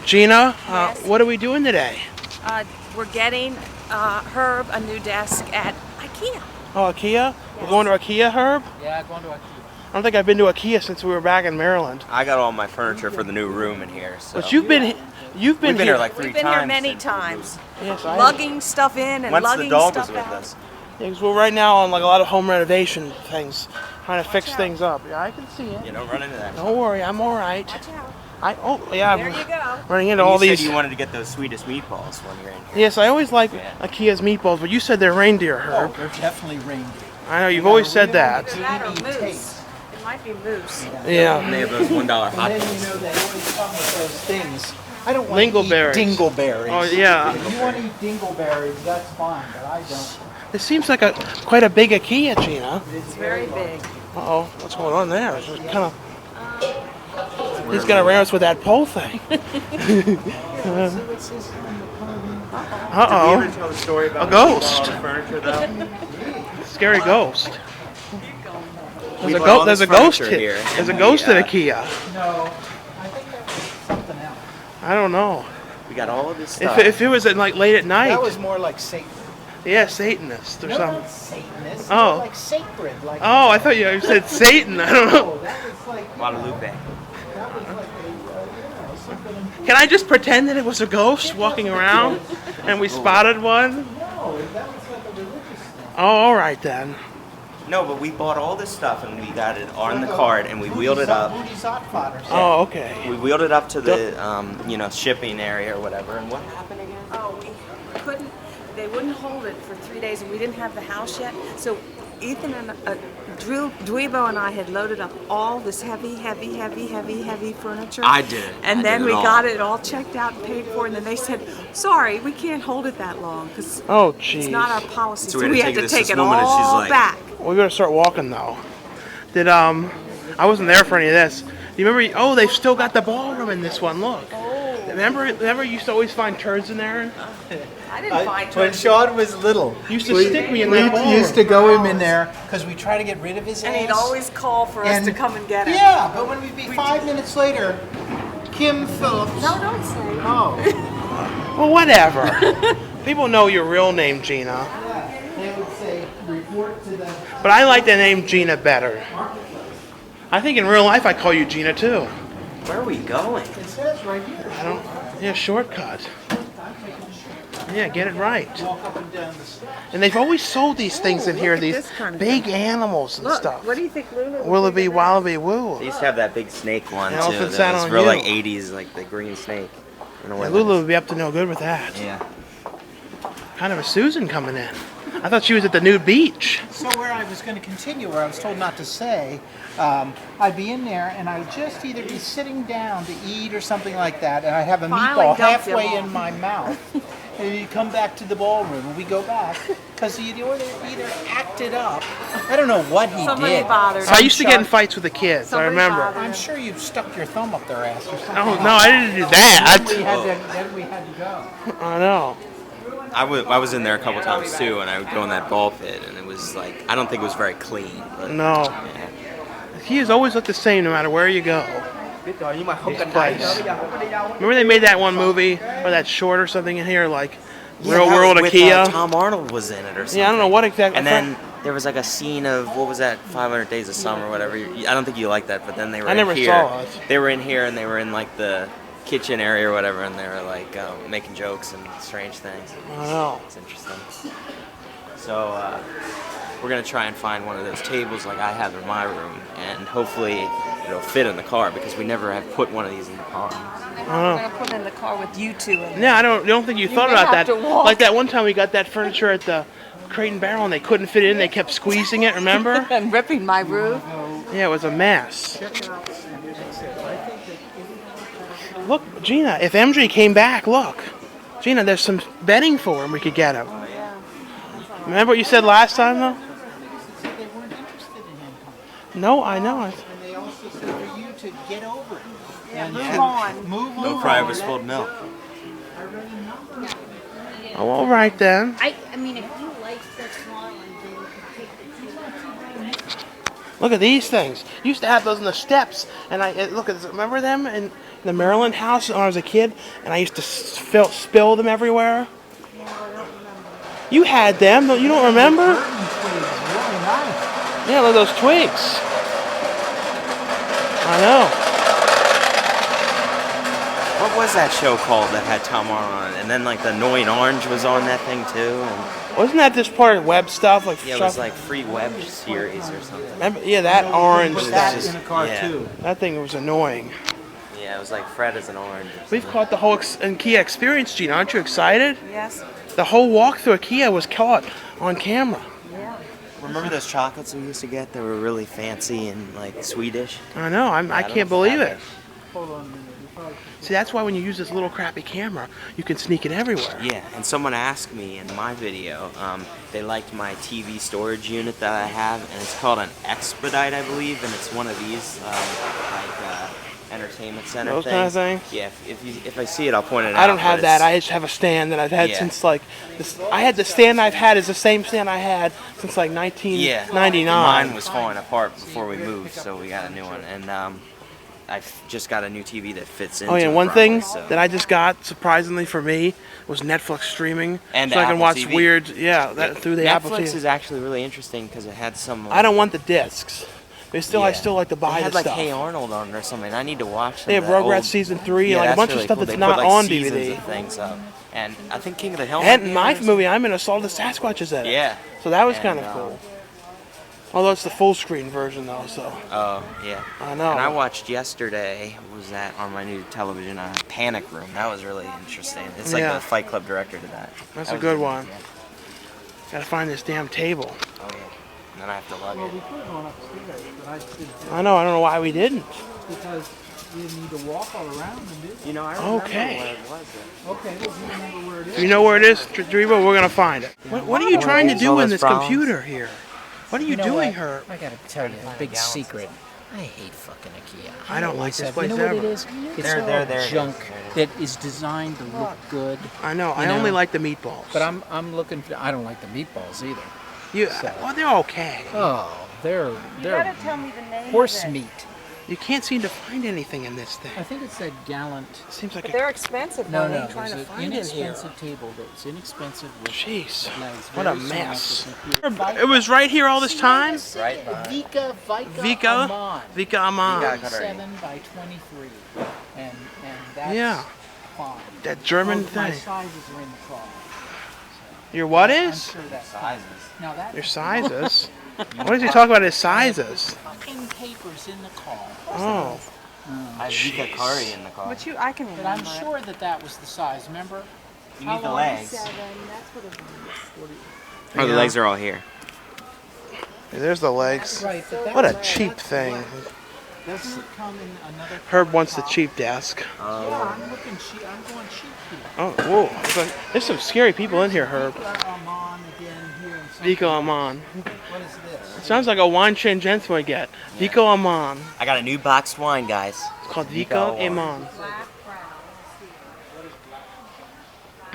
Gina, Yes? what are we doing today? We're getting Herb a new desk at IKEA. Oh, IKEA? Yes. We're going to IKEA, Herb? Yeah, going to IKEA. I don't think I've been to IKEA since we were back in Maryland. I got all my furniture for the new room in here. So. But you've been We've been here like We've 3 been times. here many since we moved. times. Yes, Lugging stuff in and Once lugging the dog stuff was with out. us. Yeah, because we're right now on like a lot of home renovation things, trying to fix out. things up. Yeah, I can see it. You don't run into that. Don't worry, I'm all right. Watch out. Yeah, There you go. running into You all said these. you wanted to get those sweetest meatballs when you're in here. Yes, I always like Yeah. IKEA's meatballs, but you said they're reindeer, Herb. Oh, they're definitely reindeer. I know, you've always said that. Either that or Creamy moose. taste. It might be moose. Yeah. And they have those $1 hot And then dogs. you know they always come with those things. I don't want to eat Dingleberries. dingleberries. Oh, yeah. If you want to eat dingleberries, that's fine, but I don't. This seems like quite a big IKEA, Gina. It's very big. Uh-oh, what's going on there? It's just kind of... He's gonna ram us with that pole thing. Uh-oh. Did we ever tell the story about A ghost. the furniture though? Scary ghost. We There's bought all a this ghost furniture here. here, There's a and ghost we, at IKEA. No, I think that was something else. I don't know. We got all of this stuff. If it was at like late at night, That was more like Satan. yeah, Satanist or No, something. not Satanist. Oh. More like sacred. Like Oh, I thought you said Satan. I don't know. no, that was like Guadalupe. that was like a something. Can I just pretend that it was a ghost walking around, and we spotted one? No, that was like a religious thing. Oh, all right then. No, but we bought all this stuff and we got it on the cart and we wheeled it up. Booty's hot fodder. Oh, okay. We wheeled it up to the shipping area or whatever. And what happened again? Oh, we couldn't. They wouldn't hold it for 3 days, and we didn't have the house yet. So Ethan and Dweebo and I had loaded up all this heavy furniture. I did. And I then did we it all. got it all checked out and paid for, and then they said, "Sorry, we can't hold it that long because Oh, it's not our jeez. policy." So So we we had had to to take take this it woman and she's all like- back. We better start walking though. Did I wasn't there for any of this. Do you remember? Oh, they've still got the ballroom in this one. Look. Remember, you used to always find turds in there. I didn't find When turds. Sean was little, You used to stick me in that we ballroom. used to go him in there because we try to get rid of his And ass. he'd always call for us to come and get him. Yeah, but when we'd be 5 minutes later, Kim Phillips. No, don't say. Oh, Well, whatever. People know your real name, Gina. yeah. They would say, report to the. But I like the name Gina better. I think in real life I call you Gina too. Where are we going? It says right here. I don't. Yeah, shortcut. Yeah, get it right. Walk up and down the steps. And they've always sold these things in look here, at these this kind of big animals and Look, stuff. what do you think, Luna? Willoughby, wallaby, woo. They used to have that big snake one The too. elephant That sat was on real you. like 80s, like the green snake. I don't know Yeah, what Lulu that would be up to no good with that. is. Yeah. Kind of a Susan coming in. I thought she was at the nude beach. So where I was going to continue, where I was told not to say, I'd be in there and I'd just either be sitting down to eat or something like that, and I'd have a Finally meatball dumped him halfway off. in my mouth. And you'd come back to the ballroom and we go back because you'd either acted up. I don't know what he Somebody did. bothered I used to get in Some fights with the kids. Somebody I remember. bothered. I'm sure you stuck your thumb up their ass or something. Oh no, I didn't do that. Then we had to go. I know. I was in there a couple times too, and I would go in that ball pit, and it was like I don't think it was very clean. But, No. yeah. He has always looked the same no matter where you go. This place. Remember they made that one movie or that short or something in here, like Yeah, Real that World was with, IKEA. Tom Arnold was in it or something. Yeah, I don't know what exactly. And then there was like a scene of what was that 500 Days of Summer or whatever. I don't think you liked that, but then they were I never in here. saw it. They were in here and they were in like the kitchen area or whatever, and they were like making jokes and strange things. I don't know. It's interesting. So we're gonna try and find one of those tables like I have in my room, and hopefully it'll fit in the car because we never have put one of these in the car. I'm gonna put it in the car with you two in it. Yeah, I don't think you thought may about have that. to walk. Like that one time we got that furniture at the Crate and Barrel and they couldn't fit it in. They kept squeezing it. Remember? And ripping my roof. Yeah, it was a mess. Check out. Look, Gina, if MJ came back, look. Gina, there's some bedding for him we could get him. Oh yeah. Remember what you said last time, though? They said they weren't interested in him coming. No, I know. And they also said for you to get over it. Yeah, And move to on. Move No on. cry over spilled milk. I read enough. Oh, all right then. I mean, if you like this one, then you can take the two. Look at these things. You used to have those on the steps, and look at remember them? And the Maryland house when I was a kid, and I used to spill them everywhere. No, I don't remember. You had them, but you don't remember? Curtain twigs, really nice. Yeah, look at those twigs. I know. What was that show called that had Tom Arnold on it? And then like the Annoying Orange was on that thing too. And Wasn't that just part of web stuff? Like yeah, it was like free web series or something. remember, yeah, that orange. Put that just- in a car yeah. too. That thing was annoying. Yeah, it was like Fred as an orange. or We've something. caught the whole Kia experience, Gene. Aren't you excited? Yes. The whole walkthrough of Kia was caught on camera. Yeah. Remember those chocolates we used to get that were really fancy and like Swedish? I know. I don't can't know if believe that it. Hold on a minute. You probably- See, that's why when you use this little crappy camera, you can sneak it everywhere. Yeah, and someone asked me in my video, they liked my TV storage unit that I have, and it's called an Expedite, I believe, and it's one of these entertainment center Those things. kind of things? Yeah, if I see it, I'll point it out. I don't but have that. it's- I just have a stand that I've had Yeah. since like this. I had the stand I've had is the same stand I had since like 1999. Mine was falling apart before we moved, so we got a new one, and I've just got a new TV that fits into Oh yeah, it one thing properly, so. that I just got surprisingly for me was Netflix streaming, And so I can Apple watch TV. weird. Yeah, that through the Apple Netflix TV. is actually really interesting because it had some. I don't want the discs. But still, I Yeah. still like to buy They had the like stuff. Hey Arnold on it or something. I need to watch. They have some of that Rugrats old- season 3 Yeah, and like a that's bunch really of stuff cool. that's They put, not like, on seasons DVD. of things up. And I think King of the Hill. And might be my on there. movie, I'm in a Saw the Sasquatch is in it. Yeah. So that was And, kind of cool. Although it's the full screen version though, so Oh yeah. I know. And I watched yesterday. What was that on my new television? Panic Room. That was really interesting. It's like Yeah. the Fight Club director did that. That's That a was good really one. Gotta find this damn table. Oh yeah. And then I have to lug Well, it. we could have gone upstairs, but I didn't I know. I don't know why we didn't. because we need to walk all around and do that. You know, I remember Okay. what it was. Okay, well, do you remember where it is? Do you know where it is, Dribo? We're gonna find it. What are you trying to do All in those this problems. computer here? What are you know doing, what? Herb? I gotta tell you a big secret. I hate fucking IKEA. I don't like this You place know what it ever. is? It's There, all there, there it is. junk There that is designed to look good. I know. I You know. only like the meatballs. But I'm looking for. I don't like the meatballs either. you. Well, they're okay. Oh, they're tell me the name. horse meat. You can't seem to find anything in this thing. I think it's that Gallant. Seems like But a they're expensive. No, honey. no, trying there's to an find it here. inexpensive table that's inexpensive with jeez. legs. What a very soft, mess. it's a computer. It was right here all this time. Right behind. Vika Vika, Vika Aman. Vika. 7 by 23, and that's Yeah. fine. That German My thing. sizes are in the car. Your what I'm is? sure that's Sizes. Now that Your sizes. What does he talk about his sizes? fucking papers in the car. Oh, I have Vika curry in the car. But I can But remember. I'm sure that was the size. Remember? You need the legs. That's what it was. Oh, the legs are all here. there's the legs. Right. But What a cheap thing. doesn't come in another. Herb wants the cheap desk. Yeah, I'm looking cheap. I'm going cheap here. Oh, whoa. There's some scary people in here, Herb. Amon again here. And something. Vico Aman. What is this? Sounds like a wine chain gentleman would get. Vico Aman. I got a new boxed wine, guys. It's called Vico Vico Aman.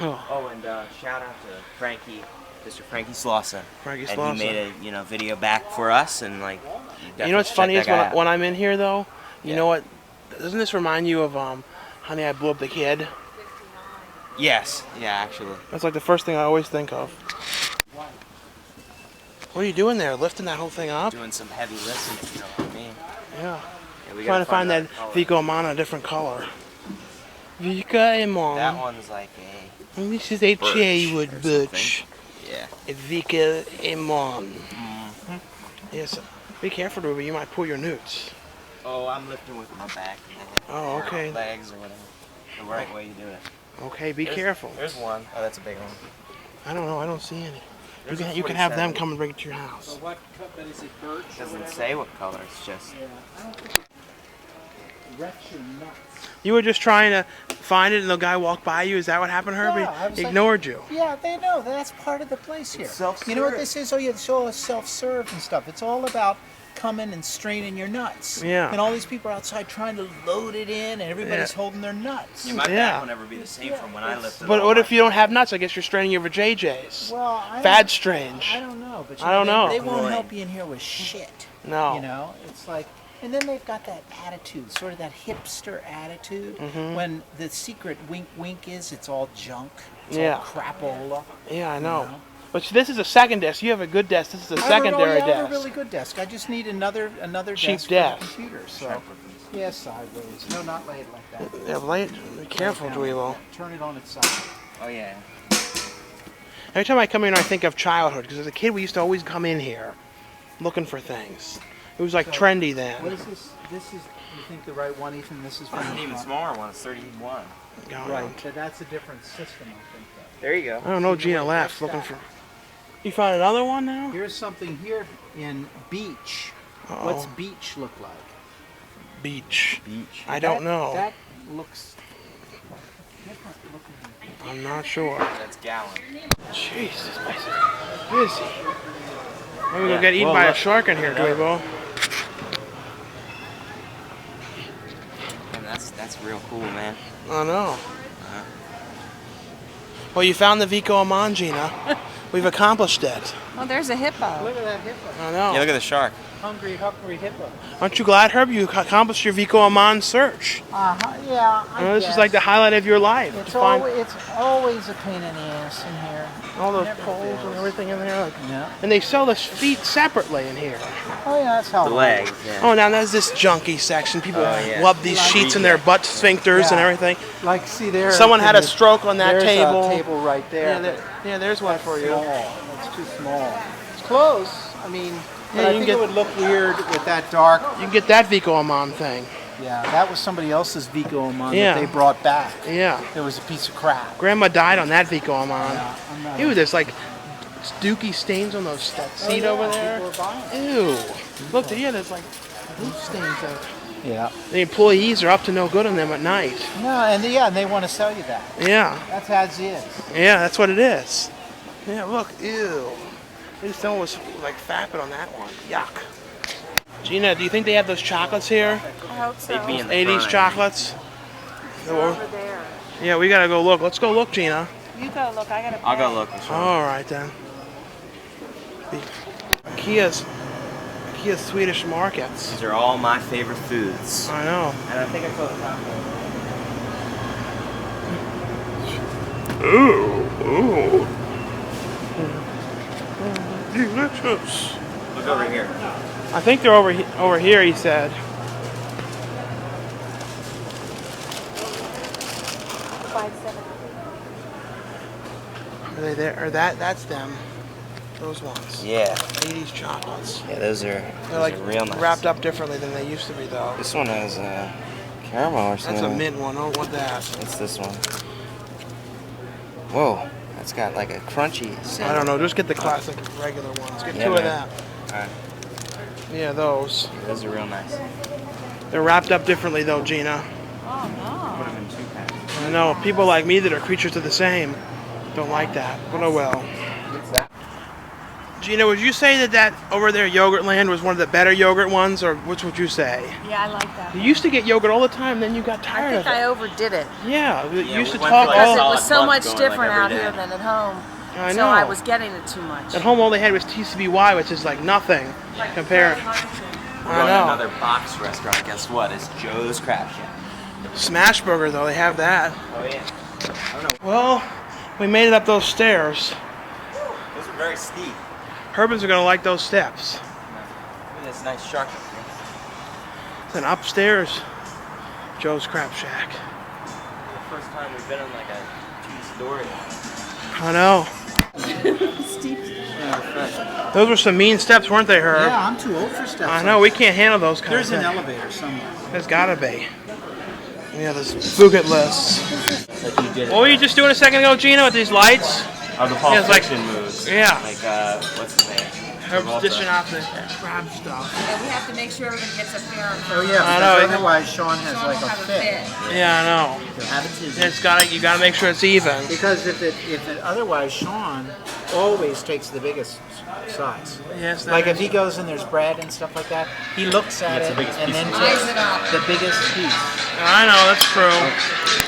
Oh, Oh, and shout out to Frankie, Mr. Frankie Slauson. Frankie And Slauson. he made a video back for us, and like. You know what's funny is when I'm in here though, you know what? Doesn't this remind you of Honey, I Blew Up the Kid? Yes. Yeah, actually. That's like the first thing I always think of. What are you doing there? Lifting that whole thing up? Doing some heavy lifting, if you know what I mean. Yeah. Yeah, we Trying gotta to find that another color. Vico Aman in a different color. Vico Aman. That one's like a. This is a birch cherrywood or birch. Yeah. A Vico Aman. Mm-hmm. Yes. Be careful, Ruby. You might pull your newts. Oh, I'm lifting with my back. Oh, okay. Legs or whatever. The right way you do it. Okay, be careful. There's one. Oh, that's a big one. I don't know. I don't see any. You There's can, a you can have them 47. come and bring it to your house. What cut? But is it birch? It doesn't say what color. It's just. Wrecks your nuts. You were just trying to find it and the guy walked by you? Is that what happened, Herbie? Yeah, I was He like- ignored you. Yeah, they know. That's part of the place here. You know what this is? Oh, yeah, it's all self-serve and stuff. It's all about coming and straining your nuts. Yeah. And all these people are outside trying to load it in, and everybody's Yeah. holding their nuts. My Yeah. back will never be the same from when I lifted. But all what my- if you don't have nuts? I guess you're straining your vajayjays. Well, Fad strange. I don't know, but I don't know. They won't Right. help you in here with shit. No. You know, it's like And then they've got that attitude, sort of that hipster attitude. When the secret wink wink is, it's all junk. It's all crapola. Yeah, I know. You know? But this is a second desk. You have a good desk. This is a secondary I have desk. a really good desk. I just need another Cheap desk desk. for the computer. So, yeah, sideways. No, not laid like that. Yeah, light. Be careful, Dweebo. Turn it on its side. Oh yeah. Every time I come in, I think of childhood. Because as a kid, we used to always come in here looking for things. It was like trendy then. What is this? This is, you think, the right one, Ethan? This is from An the even front. smaller one. It's 31. Right, but that's a different system, I think. There you go. I don't know. Gina left looking for. You found another one now? Here's something here in beach. Uh-oh. What's beach look like? Beach. Beach. I don't know. That looks different looking. I'm not sure. That's gallon. Jeez, this place is busy. Maybe we'll Yeah, get eaten well, by a look. shark in here, Dweebo. And that's real cool, man. I know. Well, you found the Vico Amon, Gina. We've accomplished it. Oh, there's a hippo. Look at that hippo. I know. Yeah, look at the shark. Hungry hippo. Aren't you glad, Herb? You accomplished your Vico Amon search. Yeah, This is like the highlight of your life. It's to find always a pain in the ass in here. all those never poles and fails. everything in there. Yeah. And they sell the feet separately in here. Oh yeah, that's how. The legs. Yeah. Oh, now there's this junky section. People Oh, yeah. love these sheets in their butt sphincters and Yeah. everything. Like, see there. Someone had a stroke on that there's table. A table right there. Yeah, there's one for you. Small. That's too small. It's close. I mean, but Yeah, I you think can it would look weird with that dark. You can get that Vico Amon thing. Yeah, that was somebody else's Vico Amon Yeah. that they brought back. Yeah. It was a piece of crap. Grandma died on that Vico Amon. Yeah, I'm not- Ew, there's like dookie stains on that seat over there. People are buying it. Ew. Look, there's like poop stains there. Yeah. The employees are up to no good on them at night. No, and they want to sell you that. Yeah. That's as is. Yeah, that's what it is. Yeah, look, ew. Maybe someone was like fapping on that one. Yuck. Gina, do you think they have those chocolates here? I hope so. They'd be in the 80s front. chocolates? Over there. Yeah, we gotta go look. Let's go look, Gina. You go look. I gotta. I'll go pay. look. All right then. Ikea's Swedish markets. These are all my favorite foods. I know. And I think I told the taco. Ooh. Delicious. Look over here. I think they're over here, he said. Are they there? Or that's them. Those ones. Yeah. 80s chocolates. Yeah, those are They're like real nice. wrapped up differently than they used to be, though. This one has caramel or That's something. a mint one. I don't want that. What's this one? Whoa, that's got like a crunchy I don't know. Just get the classic regular ones. Get Yeah, two of man. them. Alright, Yeah, those. those are real nice. They're wrapped up differently, though, Gina. Put them in 2-packs. I know. People like me that are creatures of the same don't like that. But oh well. What's that? Gina, would you say that over there, Yogurtland, was one of the better yogurt ones, or which would you say? Yeah, I like that. You used to get yogurt all the time, then you got I tired think of it. I overdid it Yeah, you Yeah, used we to went talk for like because it all. was so solid much month going, like, different every out day. here than at home. I So I know. was getting it too much. At home, all they had was TCBY, which is like nothing compared. We're I going to know. another box restaurant. Guess what? It's Joe's Crab Shack. Smash Burger, though, they have that. Oh yeah. I don't know. Well, we made it up those stairs. Those are very steep. Herbans are gonna like those steps. Look at this nice shark up here. Then upstairs, Joe's Crab Shack. The first time we've been in like a two-story. I know. Those were some mean steps, weren't they, Herb? Yeah, I'm too old for steps. I know, we can't handle those kind There's of an things. elevator somewhere. There's gotta be. Yeah, there's bucket lists. Like you did What were you just doing a second ago, Gina, with these lights? Oh, the Pulp Yeah, it's like- Fiction moves. yeah. Like, what's his name? Herb's Travolta. dishing out the crab stuff. And we have to make sure everyone gets a fair Oh amount. yeah, I because know. otherwise Sean has Sean like will a have fit. Yeah, I know. He'll have a tizzy. You gotta make sure it's even. Because if it otherwise Sean always takes the biggest size. Yes, that Like is- if he goes and there's bread and stuff like that, he looks at Gets it the biggest and piece then of takes Eyes it up. the biggest piece. I know, that's true.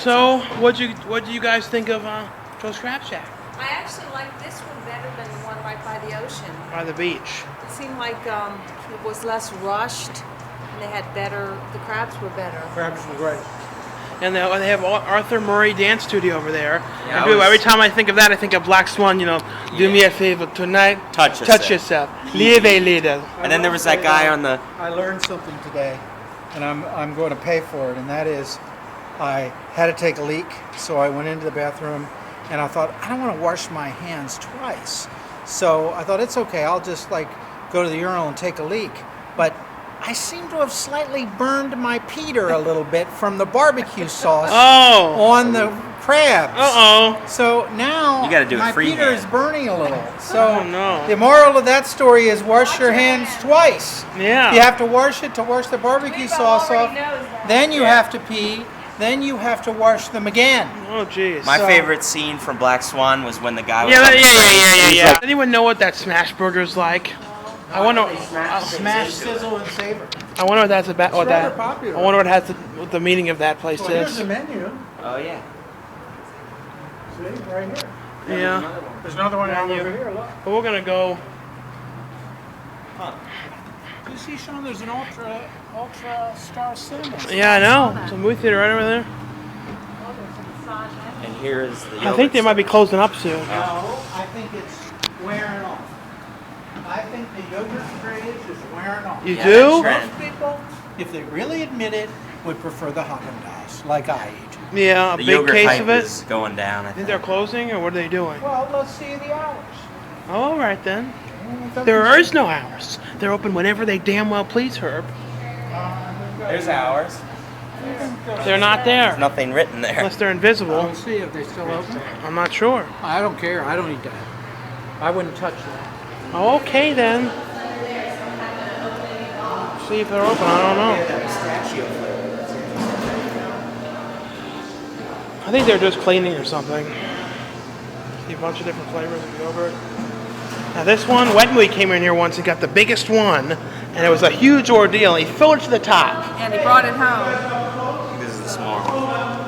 So, what do you guys think of Joe's Crab Shack I actually like this one better than the one right by the ocean. by the beach? It seemed like it was less rushed, and they had better. The crabs were better. Crabs were great. And they have Arthur Murray Dance Studio over there. Yeah, And every time I think of that, I think of Black Swan. You know, do me a favor tonight. Touch yourself. Live a little. And then there was that guy on the. I learned something today, and I'm going to pay for it, and that is, I had to take a leak, so I went into the bathroom, and I thought, I don't want to wash my hands twice. So I thought, it's okay, I'll just like go to the urinal and take a leak. But I seem to have slightly burned my Peter a little bit from the barbecue sauce on the crabs. So now You gotta do it my freehand. Peter is burning a little. So no. the moral of that story is wash your hands twice. Yeah. You have to wash it to wash the barbecue sauce off. Then you have to pee. Then you have to wash them again. Oh, jeez. My So- favorite scene from Black Swan was when the guy was Yeah, on the train. He's like, Anyone know what that smash burger's like? I wonder. Smash, sizzle, and savor. I wonder what that's about. What rather that? popular. I wonder what the meaning of that place Well, here's is. the menu. oh yeah. See, right here. Yeah. There's another one Menu. over here. Look. But we're gonna go. Do you see, Sean? There's an ultra star cinema. Yeah, I know. It's a movie theater right over there. And here is the. I think they might be closing up soon. No, I think it's wearing off. I think the yogurt craze is wearing off. You Yeah, do? that's Most people, if they really admit it, would prefer the Haagen-Dazs, like I eat. Yeah, a The big yogurt case hype of it. is going down. I Think they're closing, or what are they doing? Well, let's see the hours. Oh, all right then. There is no hours. They're open whenever they damn well please, Herb. There's ours. They're not there. Nothing written there. Unless they're invisible. Let's see if they still open. I'm not sure. I don't care. I don't eat that. I wouldn't touch that. Okay then. See if they're open. I don't know. I think they're just cleaning or something. See a bunch of different flavors of yogurt. Now this one, Wetmui came in here once and got the biggest one, and it was a huge ordeal. He filled it to the top. And he brought it home. This is the small one.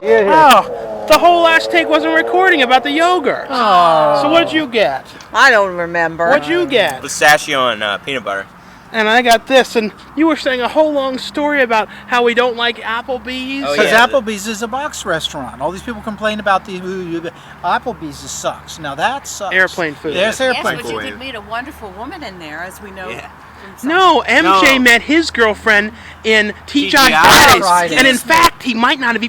Oh, the whole last take wasn't recording about the yogurt. So what did you get? I don't remember. What'd you get? Pistachio and peanut butter. And I got this, and you were saying a whole long story about how we don't like Applebee's. Oh, Because yeah. Applebee's is a box restaurant. All these people complain about the Applebee's sucks. Now that sucks. Airplane food. Yes, Yes, airplane but food. you did meet a wonderful woman in there, as we know. Yeah. from some- No, MJ No. met his girlfriend in TGI TGI Fridays. Fridays. And in fact, he might not have